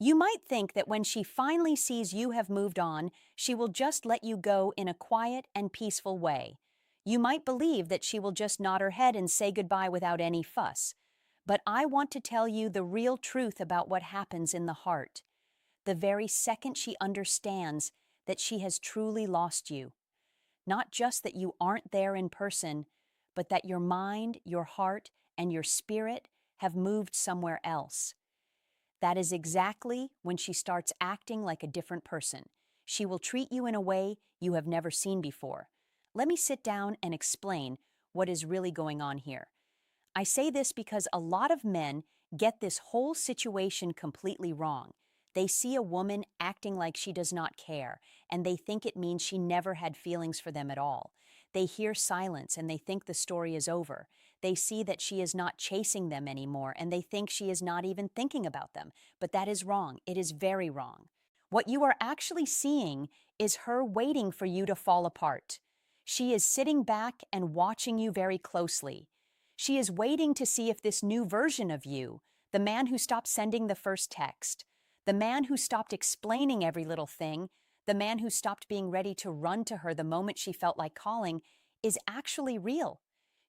You might think that when she finally sees you have moved on, she will just let you go in a quiet and peaceful way. You might believe that she will just nod her head and say goodbye without any fuss. But I want to tell you the real truth about what happens in the heart. The very second she understands that she has truly lost you. Not just that you aren't there in person, but that your mind, your heart, and your spirit have moved somewhere else. That is exactly when she starts acting like a different person. She will treat you in a way you have never seen before. Let me sit down and explain what is really going on here. I say this because a lot of men get this whole situation completely wrong. They see a woman acting like she does not care, and they think it means she never had feelings for them at all. They hear silence and they think the story is over. They see that she is not chasing them anymore, and they think she is not even thinking about them. But that is wrong. It is very wrong. What you are actually seeing is her waiting for you to fall apart. She is sitting back and watching you very closely. She is waiting to see if this new version of you, the man who stopped sending the first text, the man who stopped explaining every little thing, the man who stopped being ready to run to her the moment she felt like calling, is actually real.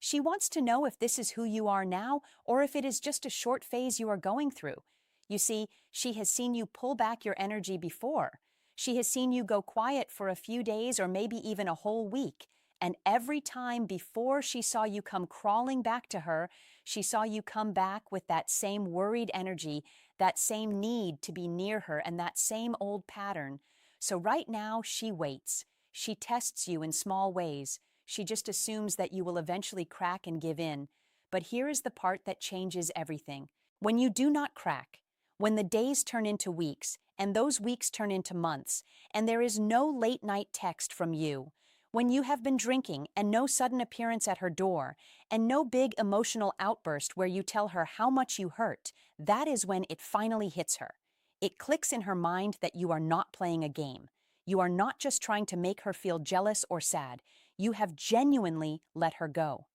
She wants to know if this is who you are now or if it is just a short phase you are going through. You see, she has seen you pull back your energy before. She has seen you go quiet for a few days or maybe even a whole week. And every time before she saw you come crawling back to her, she saw you come back with that same worried energy, that same need to be near her, and that same old pattern. So right now, she waits. She tests you in small ways. She just assumes that you will eventually crack and give in. But here is the part that changes everything. When you do not crack, when the days turn into weeks, and those weeks turn into months, and there is no late-night text from you, when you have been drinking and no sudden appearance at her door, and no big emotional outburst where you tell her how much you hurt, that is when it finally hits her. It clicks in her mind that you are not playing a game. You are not just trying to make her feel jealous or sad. You have genuinely let her go.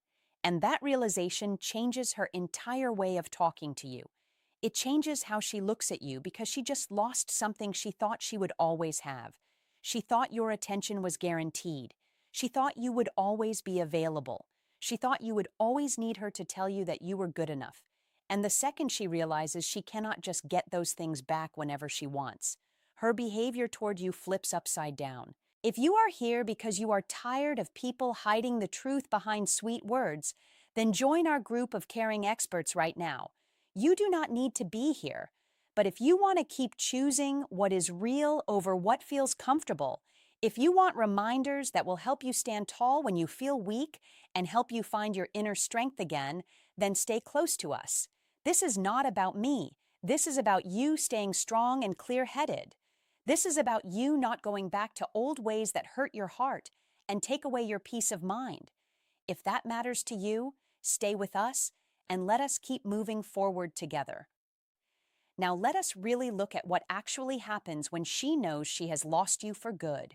And that realization changes her entire way of talking to you. It changes how she looks at you because she just lost something she thought she would always have. She thought your attention was guaranteed. She thought you would always be available. She thought you would always need her to tell you that you were good enough. And the second she realizes she cannot just get those things back whenever she wants, her behavior toward you flips upside down. If you are here because you are tired of people hiding the truth behind sweet words, then join our group of caring experts right now. You do not need to be here. But if you want to keep choosing what is real over what feels comfortable, if you want reminders that will help you stand tall when you feel weak and help you find your inner strength again, then stay close to us. This is not about me. This is about you staying strong and clear-headed. This is about you not going back to old ways that hurt your heart and take away your peace of mind. If that matters to you, stay with us and let us keep moving forward together. Now let us really look at what actually happens when she knows she has lost you for good.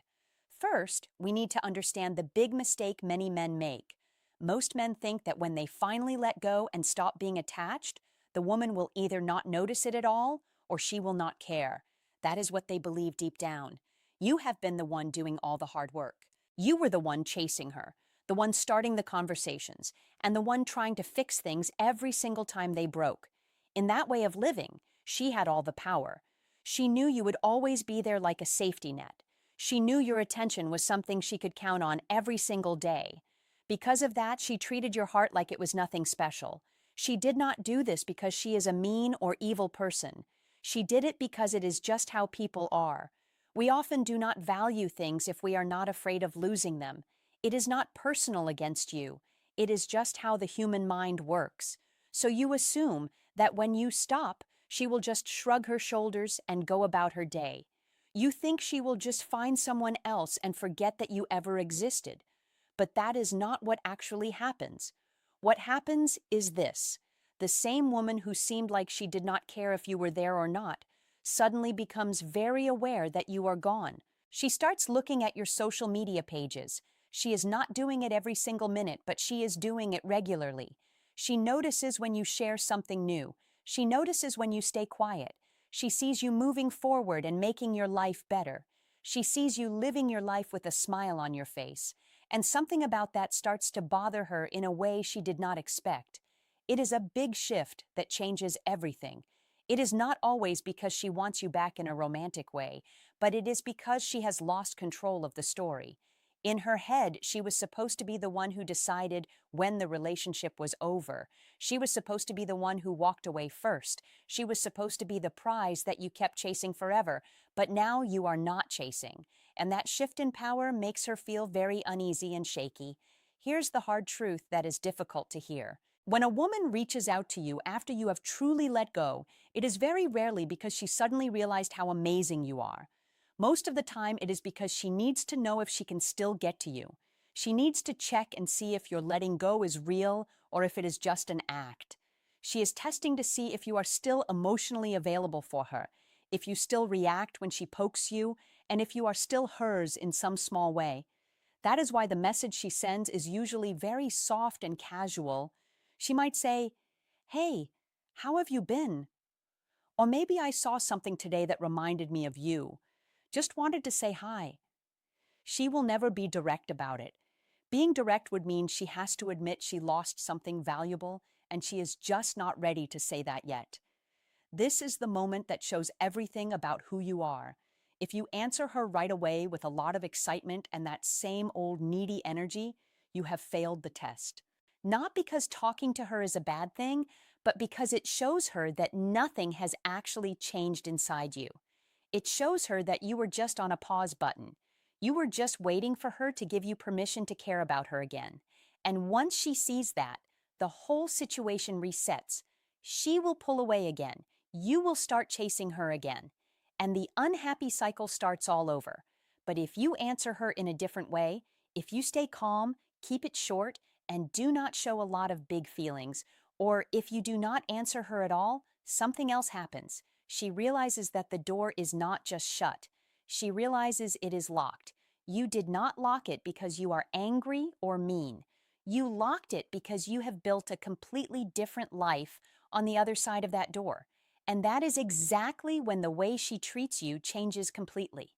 First, we need to understand the big mistake many men make. Most men think that when they finally let go and stop being attached, the woman will either not notice it at all or she will not care. That is what they believe deep down. You have been the one doing all the hard work. You were the one chasing her, the one starting the conversations, and the one trying to fix things every single time they broke. In that way of living, she had all the power. She knew you would always be there like a safety net. She knew your attention was something she could count on every single day. Because of that, she treated your heart like it was nothing special. She did not do this because she is a mean or evil person. She did it because it is just how people are. We often do not value things if we are not afraid of losing them. It is not personal against you. It is just how the human mind works. So you assume that when you stop, she will just shrug her shoulders and go about her day. You think she will just find someone else and forget that you ever existed. But that is not what actually happens. What happens is this. The same woman who seemed like she did not care if you were there or not suddenly becomes very aware that you are gone. She starts looking at your social media pages. She is not doing it every single minute, but she is doing it regularly. She notices when you share something new. She notices when you stay quiet. She sees you moving forward and making your life better. She sees you living your life with a smile on your face. And something about that starts to bother her in a way she did not expect. It is a big shift that changes everything. It is not always because she wants you back in a romantic way, but it is because she has lost control of the story. In her head, she was supposed to be the one who decided when the relationship was over. She was supposed to be the one who walked away first. She was supposed to be the prize that you kept chasing forever, but now you are not chasing. And that shift in power makes her feel very uneasy and shaky. Here's the hard truth that is difficult to hear. When a woman reaches out to you after you have truly let go, it is very rarely because she suddenly realized how amazing you are. Most of the time, it is because she needs to know if she can still get to you. She needs to check and see if your letting go is real or if it is just an act. She is testing to see if you are still emotionally available for her, if you still react when she pokes you, and if you are still hers in some small way. That is why the message she sends is usually very soft and casual. She might say, "Hey, how have you been?" Or maybe I saw something today that reminded me of you. Just wanted to say hi. She will never be direct about it. Being direct would mean she has to admit she lost something valuable, and she is just not ready to say that yet. This is the moment that shows everything about who you are. If you answer her right away with a lot of excitement and that same old needy energy, you have failed the test. Not because talking to her is a bad thing, but because it shows her that nothing has actually changed inside you. It shows her that you were just on a pause button. You were just waiting for her to give you permission to care about her again. And once she sees that, the whole situation resets. She will pull away again. You will start chasing her again. And the unhappy cycle starts all over. But if you answer her in a different way, if you stay calm, keep it short, and do not show a lot of big feelings, or if you do not answer her at all, something else happens. She realizes that the door is not just shut. She realizes it is locked. You did not lock it because you are angry or mean. You locked it because you have built a completely different life on the other side of that door. And that is exactly when the way she treats you changes completely.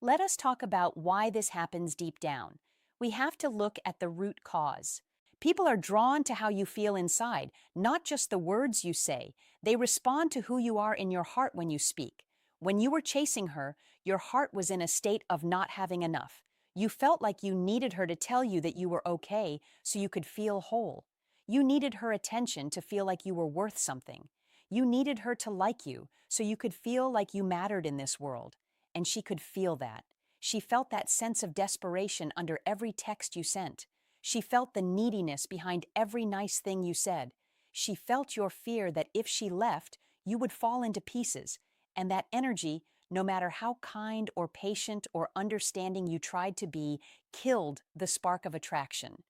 Let us talk about why this happens deep down. We have to look at the root cause. People are drawn to how you feel inside, not just the words you say. They respond to who you are in your heart when you speak. When you were chasing her, your heart was in a state of not having enough. You felt like you needed her to tell you that you were okay so you could feel whole. You needed her attention to feel like you were worth something. You needed her to like you so you could feel like you mattered in this world. And she could feel that. She felt that sense of desperation under every text you sent. She felt the neediness behind every nice thing you said. She felt your fear that if she left, you would fall into pieces, and that energy, no matter how kind or patient or understanding you tried to be, killed the spark of attraction.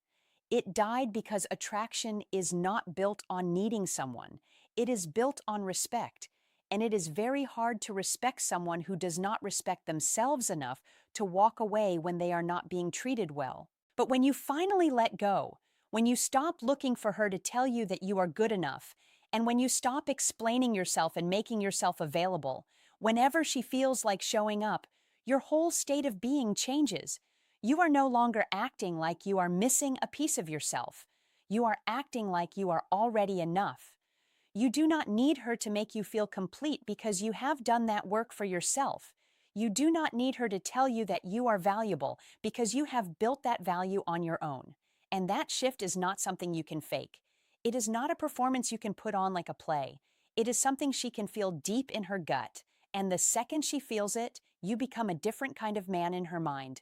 It died because attraction is not built on needing someone. It is built on respect, and it is very hard to respect someone who does not respect themselves enough to walk away when they are not being treated well. But when you finally let go, when you stop looking for her to tell you that you are good enough, and when you stop explaining yourself and making yourself available, whenever she feels like showing up, your whole state of being changes. You are no longer acting like you are missing a piece of yourself. You are acting like you are already enough. You do not need her to make you feel complete because you have done that work for yourself. You do not need her to tell you that you are valuable because you have built that value on your own. And that shift is not something you can fake. It is not a performance you can put on like a play. It is something she can feel deep in her gut. And the second she feels it, you become a different kind of man in her mind.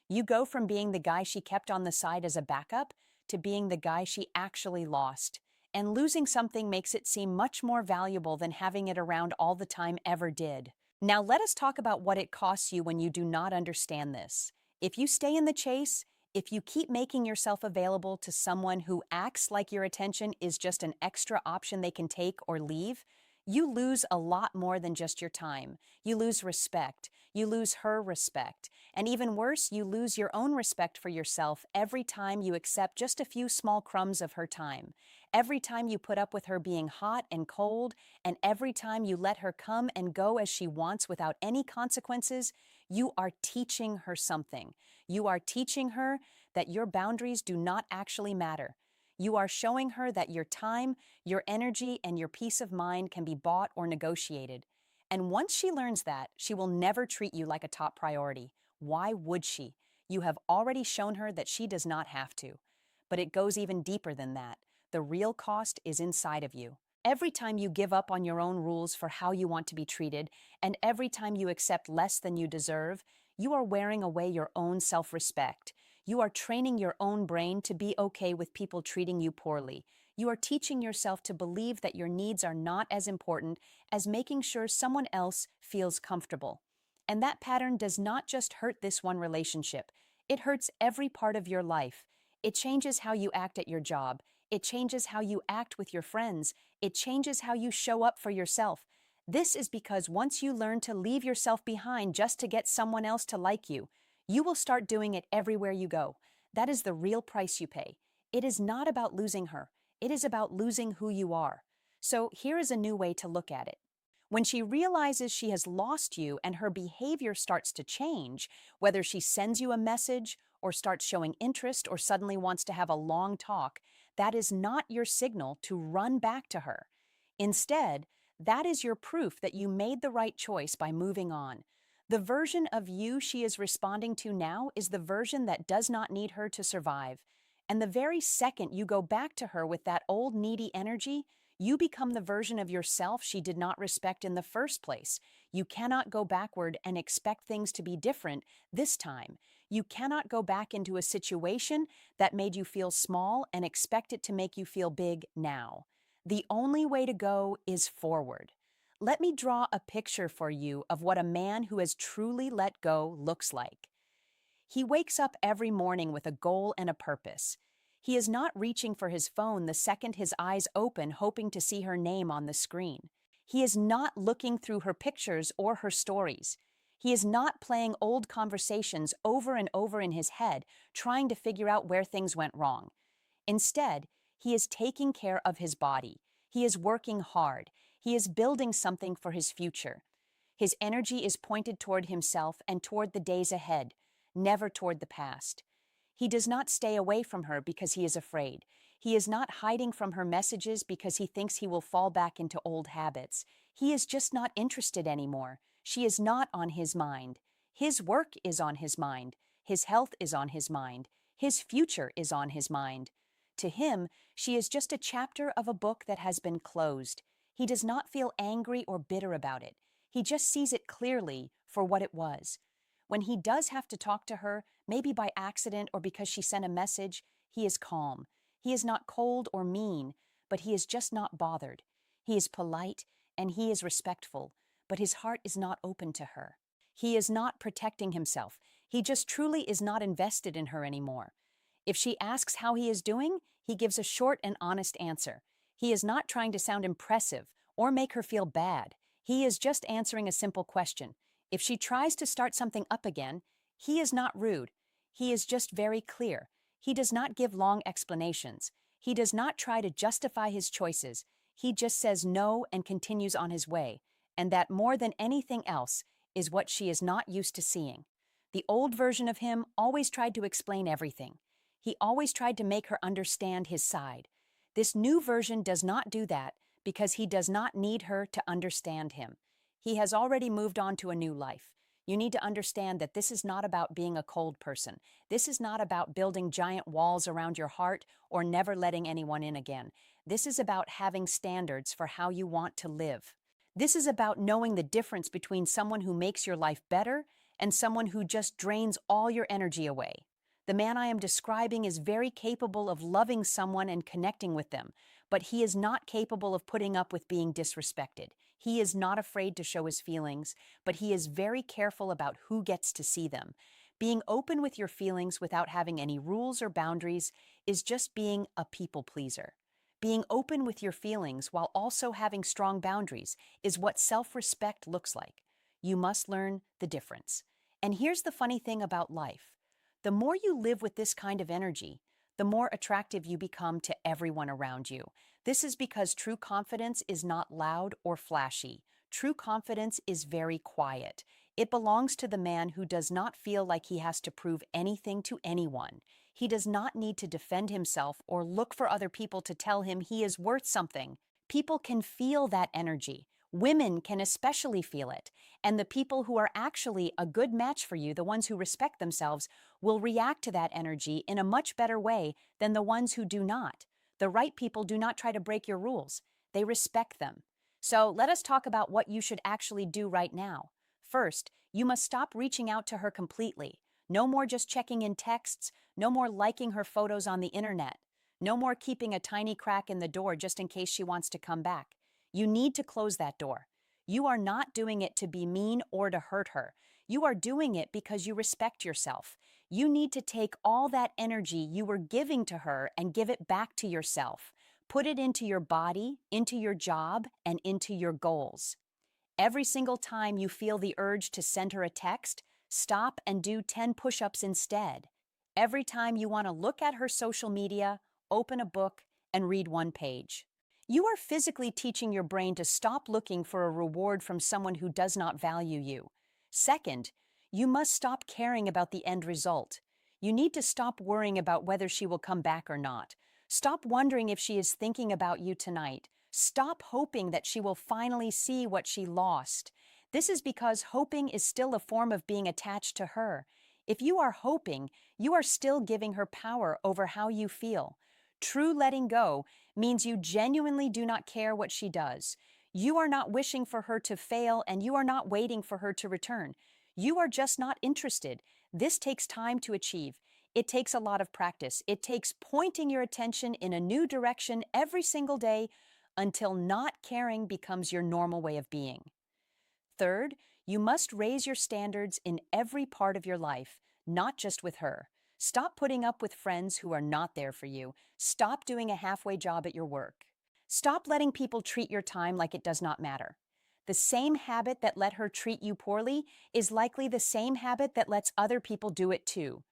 You go from being the guy she kept on the side as a backup to being the guy she actually lost. And losing something makes it seem much more valuable than having it around all the time ever did. Now let us talk about what it costs you when you do not understand this. If you stay in the chase, if you keep making yourself available to someone who acts like your attention is just an extra option they can take or leave, you lose a lot more than just your time. You lose respect. You lose her respect. And even worse, you lose your own respect for yourself every time you accept just a few small crumbs of her time. Every time you put up with her being hot and cold, and every time you let her come and go as she wants without any consequences, you are teaching her something. You are teaching her that your boundaries do not actually matter. You are showing her that your time, your energy, and your peace of mind can be bought or negotiated. And once she learns that, she will never treat you like a top priority. Why would she? You have already shown her that she does not have to. But it goes even deeper than that. The real cost is inside of you. Every time you give up on your own rules for how you want to be treated, and every time you accept less than you deserve, you are wearing away your own self-respect. You are training your own brain to be okay with people treating you poorly. You are teaching yourself to believe that your needs are not as important as making sure someone else feels comfortable. And that pattern does not just hurt this one relationship. It hurts every part of your life. It changes how you act at your job. It changes how you act with your friends. It changes how you show up for yourself. This is because once you learn to leave yourself behind just to get someone else to like you will start doing it everywhere you go. That is the real price you pay. It is not about losing her. It is about losing who you are. So here is a new way to look at it. When she realizes she has lost you and her behavior starts to change, whether she sends you a message or starts showing interest or suddenly wants to have a long talk, that is not your signal to run back to her. Instead, that is your proof that you made the right choice by moving on. The version of you she is responding to now is the version that does not need her to survive. And the very second you go back to her with that old needy energy, you become the version of yourself she did not respect in the first place. You cannot go backward and expect things to be different this time. You cannot go back into a situation that made you feel small and expect it to make you feel big now. The only way to go is forward. Let me draw a picture for you of what a man who has truly let go looks like. He wakes up every morning with a goal and a purpose. He is not reaching for his phone the second his eyes open, hoping to see her name on the screen. He is not looking through her pictures or her stories. He is not playing old conversations over and over in his head, trying to figure out where things went wrong. Instead, he is taking care of his body. He is working hard. He is building something for his future. His energy is pointed toward himself and toward the days ahead, never toward the past. He does not stay away from her because he is afraid. He is not hiding from her messages because he thinks he will fall back into old habits. He is just not interested anymore. She is not on his mind. His work is on his mind. His health is on his mind. His future is on his mind. To him, she is just a chapter of a book that has been closed. He does not feel angry or bitter about it. He just sees it clearly for what it was. When he does have to talk to her, maybe by accident or because she sent a message, he is calm. He is not cold or mean, but he is just not bothered. He is polite and he is respectful, but his heart is not open to her. He is not protecting himself. He just truly is not invested in her anymore. If she asks how he is doing, he gives a short and honest answer. He is not trying to sound impressive or make her feel bad. He is just answering a simple question. If she tries to start something up again, he is not rude. He is just very clear. He does not give long explanations. He does not try to justify his choices. He just says no and continues on his way. And that more than anything else is what she is not used to seeing. The old version of him always tried to explain everything. He always tried to make her understand his side. This new version does not do that because he does not need her to understand him. He has already moved on to a new life. You need to understand that this is not about being a cold person. This is not about building giant walls around your heart or never letting anyone in again. This is about having standards for how you want to live. This is about knowing the difference between someone who makes your life better and someone who just drains all your energy away. The man I am describing is very capable of loving someone and connecting with them, but he is not capable of putting up with being disrespected. He is not afraid to show his feelings, but he is very careful about who gets to see them. Being open with your feelings without having any rules or boundaries is just being a people pleaser. Being open with your feelings while also having strong boundaries is what self-respect looks like. You must learn the difference. And here's the funny thing about life. The more you live with this kind of energy, the more attractive you become to everyone around you. This is because true confidence is not loud or flashy. True confidence is very quiet. It belongs to the man who does not feel like he has to prove anything to anyone. He does not need to defend himself or look for other people to tell him he is worth something. People can feel that energy. Women can especially feel it. And the people who are actually a good match for you, the ones who respect themselves, will react to that energy in a much better way than the ones who do not. The right people do not try to break your rules. They respect them. So let us talk about what you should actually do right now. First, you must stop reaching out to her completely. No more just checking in texts, no more liking her photos on the internet. No more keeping a tiny crack in the door just in case she wants to come back. You need to close that door. You are not doing it to be mean or to hurt her. You are doing it because you respect yourself. You need to take all that energy you were giving to her and give it back to yourself. Put it into your body, into your job, and into your goals. Every single time you feel the urge to send her a text, stop and do 10 push-ups instead. Every time you want to look at her social media, open a book, and read one page. You are physically teaching your brain to stop looking for a reward from someone who does not value you. Second, you must stop caring about the end result. You need to stop worrying about whether she will come back or not. Stop wondering if she is thinking about you tonight. Stop hoping that she will finally see what she lost. This is because hoping is still a form of being attached to her. If you are hoping, you are still giving her power over how you feel. True letting go means you genuinely do not care what she does. You are not wishing for her to fail, and you are not waiting for her to return. You are just not interested. This takes time to achieve. It takes a lot of practice. It takes pointing your attention in a new direction every single day until not caring becomes your normal way of being. Third, you must raise your standards in every part of your life, not just with her. Stop putting up with friends who are not there for you. Stop doing a halfway job at your work. Stop letting people treat your time like it does not matter. The same habit that let her treat you poorly is likely the same habit that lets other people do it too.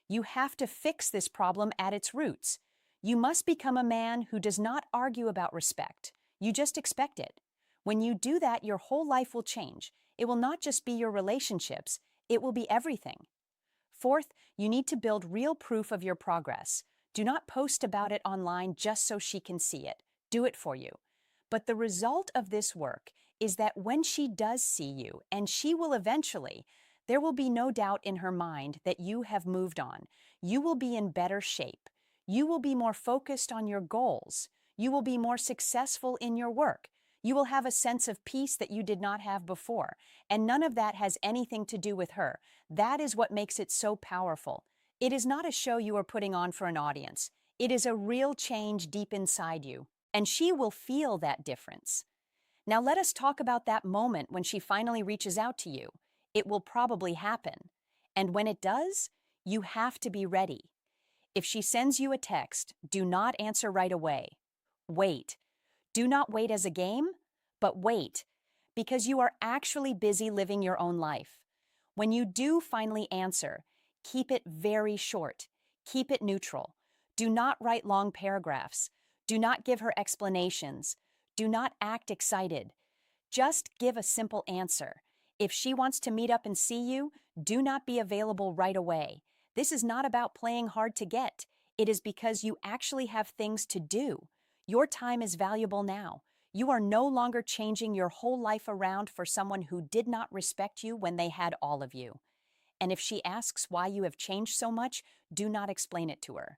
You have to fix this problem at its roots. You must become a man who does not argue about respect. You just expect it. When you do that, your whole life will change. It will not just be your relationships, it will be everything. Fourth, you need to build real proof of your progress. Do not post about it online just so she can see it. Do it for you. But the result of this work is that when she does see you, and she will eventually, there will be no doubt in her mind that you have moved on. You will be in better shape. You will be more focused on your goals. You will be more successful in your work. You will have a sense of peace that you did not have before, and none of that has anything to do with her. That is what makes it so powerful. It is not a show you are putting on for an audience. It is a real change deep inside you, and she will feel that difference. Now let us talk about that moment when she finally reaches out to you. It will probably happen. And when it does, you have to be ready. If she sends you a text, do not answer right away. Wait. Do not wait as a game, but wait, because you are actually busy living your own life. When you do finally answer, keep it very short. Keep it neutral. Do not write long paragraphs. Do not give her explanations. Do not act excited. Just give a simple answer. If she wants to meet up and see you, do not be available right away. This is not about playing hard to get. It is because you actually have things to do. Your time is valuable now. You are no longer changing your whole life around for someone who did not respect you when they had all of you. And if she asks why you have changed so much, do not explain it to her.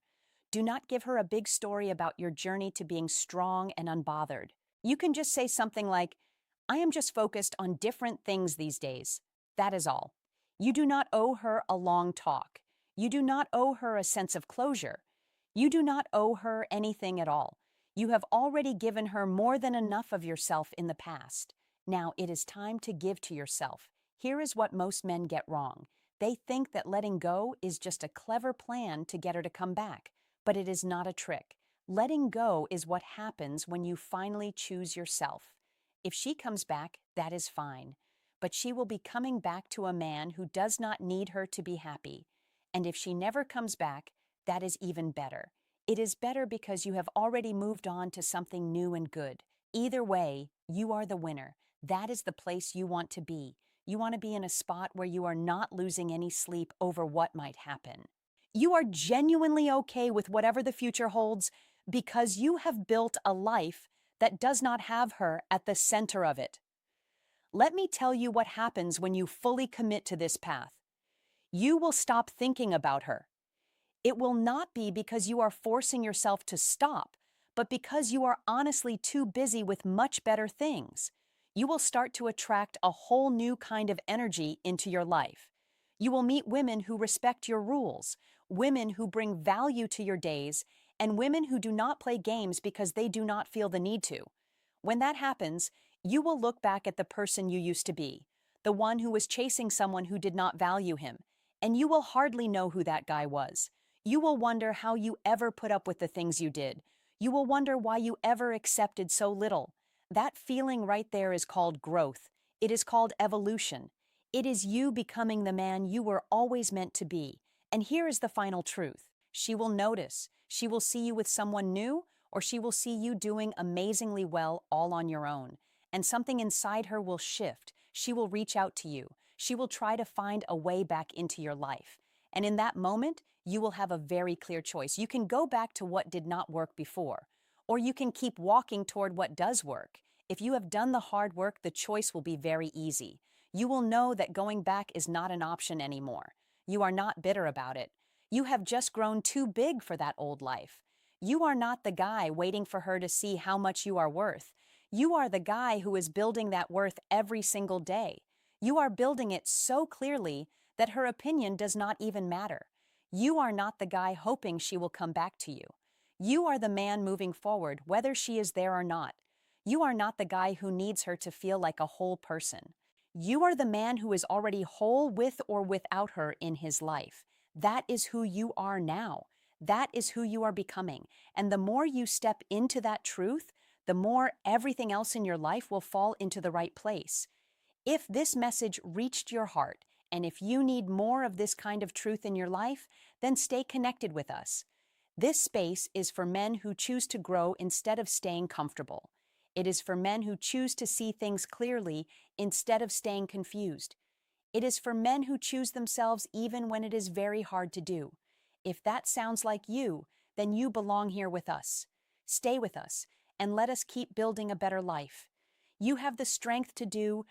Do not give her a big story about your journey to being strong and unbothered. You can just say something like, "I am just focused on different things these days." That is all. You do not owe her a long talk. You do not owe her a sense of closure. You do not owe her anything at all. You have already given her more than enough of yourself in the past. Now it is time to give to yourself. Here is what most men get wrong. They think that letting go is just a clever plan to get her to come back, but it is not a trick. Letting go is what happens when you finally choose yourself. If she comes back, that is fine, but she will be coming back to a man who does not need her to be happy. And if she never comes back, that is even better. It is better because you have already moved on to something new and good. Either way, you are the winner. That is the place you want to be. You want to be in a spot where you are not losing any sleep over what might happen. You are genuinely okay with whatever the future holds because you have built a life that does not have her at the center of it. Let me tell you what happens when you fully commit to this path. You will stop thinking about her. It will not be because you are forcing yourself to stop, but because you are honestly too busy with much better things. You will start to attract a whole new kind of energy into your life. You will meet women who respect your rules, women who bring value to your days, and women who do not play games because they do not feel the need to. When that happens, you will look back at the person you used to be, the one who was chasing someone who did not value him, and you will hardly know who that guy was. You will wonder how you ever put up with the things you did. You will wonder why you ever accepted so little. That feeling right there is called growth. It is called evolution. It is you becoming the man you were always meant to be. And here is the final truth. She will notice. She will see you with someone new, or she will see you doing amazingly well all on your own. And something inside her will shift. She will reach out to you. She will try to find a way back into your life. And in that moment, you will have a very clear choice. You can go back to what did not work before, or you can keep walking toward what does work. If you have done the hard work, the choice will be very easy. You will know that going back is not an option anymore. You are not bitter about it. You have just grown too big for that old life. You are not the guy waiting for her to see how much you are worth. You are the guy who is building that worth every single day. You are building it so clearly that her opinion does not even matter. You are not the guy hoping she will come back to you. You are the man moving forward, whether she is there or not. You are not the guy who needs her to feel like a whole person. You are the man who is already whole with or without her in his life. That is who you are now. That is who you are becoming. And the more you step into that truth, the more everything else in your life will fall into the right place. If this message reached your heart, and if you need more of this kind of truth in your life, then stay connected with us. This space is for men who choose to grow instead of staying comfortable. It is for men who choose to see things clearly instead of staying confused. It is for men who choose themselves even when it is very hard to do. If that sounds like you, then you belong here with us. Stay with us, and let us keep building a better life. You have the strength to do